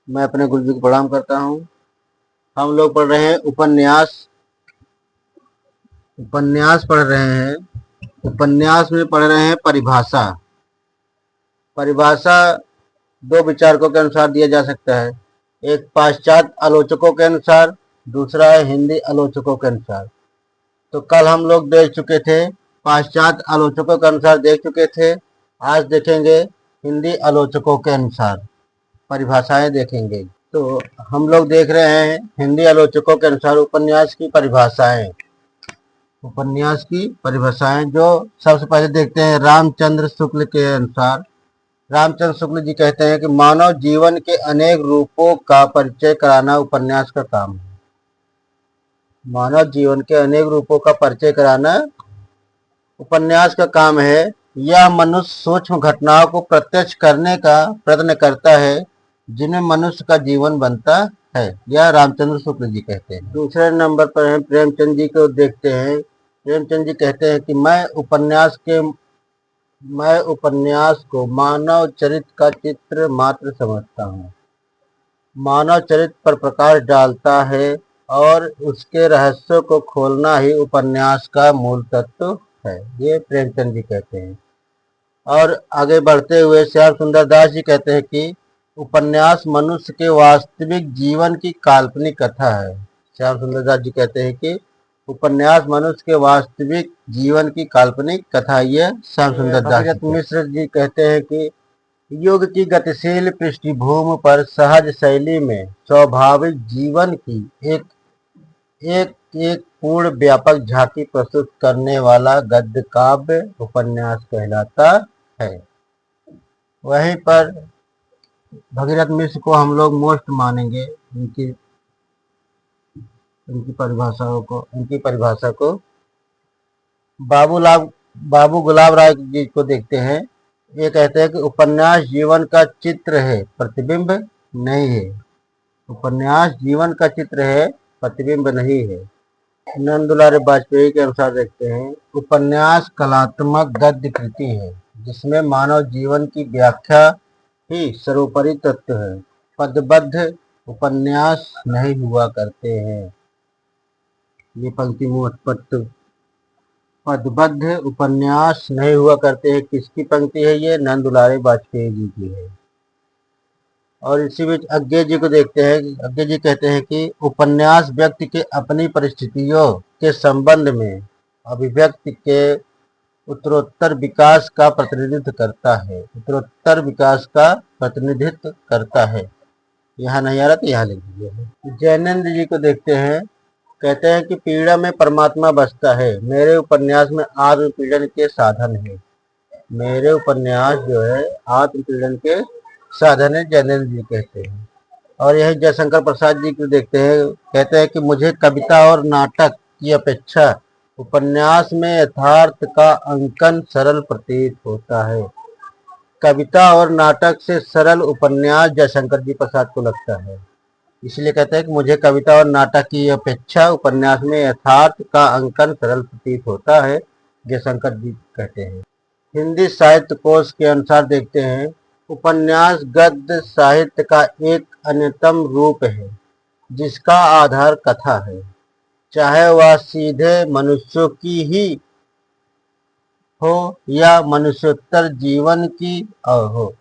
मैं अपने गुरुजी को प्रणाम करता हूँ। हम लोग पढ़ रहे हैं उपन्यास। उपन्यास पढ़ रहे हैं। उपन्यास में पढ़ रहे हैं परिभाषा। परिभाषा दो विचारकों के अनुसार दिया जा सकता है। एक पाश्चात्य आलोचकों के अनुसार, दूसरा है हिंदी आलोचकों के अनुसार। तो कल हम लोग देख चुके थे, पाश्चात्य आलोचकों के अनुसार देख चुके थे। आज देखेंगे हिंदी आलोचकों के अनुसार, परिभाषाएं देखेंगे। तो हम लोग देख रहे हैं हिंदी आलोचकों के अनुसार उपन्यास की परिभाषाएं। उपन्यास की परिभाषाएं जो सबसे पहले देखते हैं रामचंद्र शुक्ल के अनुसार। रामचंद्र शुक्ल जी कहते हैं कि मानव जीवन के अनेक रूपों का परिचय कराना उपन्यास का काम है। मानव जीवन के अनेक रूपों का परिचय कराना उपन्यास का काम है। यह मनुष्य सूक्ष्म घटनाओं को प्रत्यक्ष करने का प्रयत्न करता है जिनमें मनुष्य का जीवन बनता है। यह रामचंद्र शुक्ल जी कहते हैं। दूसरे नंबर पर है प्रेमचंद जी को देखते हैं। प्रेमचंद जी कहते हैं कि मैं उपन्यास को मानव चरित्र का चित्र मात्र समझता हूँ। मानव चरित्र पर प्रकाश डालता है और उसके रहस्यों को खोलना ही उपन्यास का मूल तत्व है। ये प्रेमचंद जी कहते हैं। और आगे बढ़ते हुए श्याम सुंदर दास जी कहते हैं कि उपन्यास मनुष्य के वास्तविक जीवन की काल्पनिक कथा है। श्याम सुंदर दास जी कहते हैं कि उपन्यास मनुष्य के वास्तविक जीवन की काल्पनिक कथा। ये श्याम सुंदर दास मिश्र जी कहते हैं कि युग की गतिशील पृष्ठभूमि पर सहज शैली में स्वाभाविक जीवन की एक एक एक पूर्ण व्यापक झांकी प्रस्तुत करने वाला गद्य काव्य उपन्यास कहलाता है। वहीं पर भगीरथ मिश्र को हम लोग मोस्ट मानेंगे। उनकी परिभाषा को बाबू गुलाब राय जी को देखते हैं। ये कहते हैं कि उपन्यास जीवन का चित्र है, प्रतिबिंब नहीं है। उपन्यास जीवन का चित्र है, प्रतिबिंब नहीं है। नंदुलारे वाजपेयी के अनुसार देखते हैं, उपन्यास कलात्मक गद्य कृति है जिसमें मानव जीवन की व्याख्या ही सर्वोपरि तत्व है। पदबद्ध उपन्यास नहीं हुआ करते हैं। ये पंक्ति पदबद्ध उपन्यास नहीं हुआ करते हैं। किसकी पंक्ति है? ये नंदुलारे वाजपेयी जी की है। और इसी बीच अज्ञे जी को देखते हैं। अज्ञे जी कहते हैं कि उपन्यास व्यक्ति के अपनी परिस्थितियों के संबंध में अभिव्यक्ति के उत्तरोत्तर विकास का प्रतिनिधित्व करता है। उत्तरोत्तर विकास का प्रतिनिधित्व करता है। यहाँ नहीं आ रहा तो यहाँ लिख दीजिए। जैनेन्द्र जी को देखते हैं। कहते हैं कि पीड़ा में परमात्मा बसता है। मेरे उपन्यास में आत्मपीड़न के साधन है। मेरे उपन्यास जो है आत्मपीड़न के साधन है, जैनेन्द्र जी कहते हैं। और यही जयशंकर प्रसाद जी को देखते हैं। कहते हैं कि मुझे कविता और नाटक की अपेक्षा उपन्यास में यथार्थ का अंकन सरल प्रतीत होता है। कविता और नाटक से सरल उपन्यास जयशंकर जी प्रसाद को लगता है। इसलिए कहते हैं कि मुझे कविता और नाटक की अपेक्षा उपन्यास में यथार्थ का अंकन सरल प्रतीत होता है, जयशंकर जी कहते हैं। हिंदी साहित्य कोश के अनुसार देखते हैं, उपन्यास गद्य साहित्य का एक अन्यतम रूप है जिसका आधार कथा है, चाहे वह सीधे मनुष्यों की ही हो या मनुष्योत्तर जीवन की हो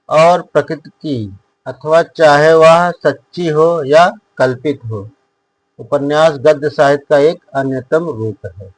और प्रकृति की, अथवा चाहे वह सच्ची हो या कल्पित हो। उपन्यास गद्य साहित्य का एक अन्यतम रूप है।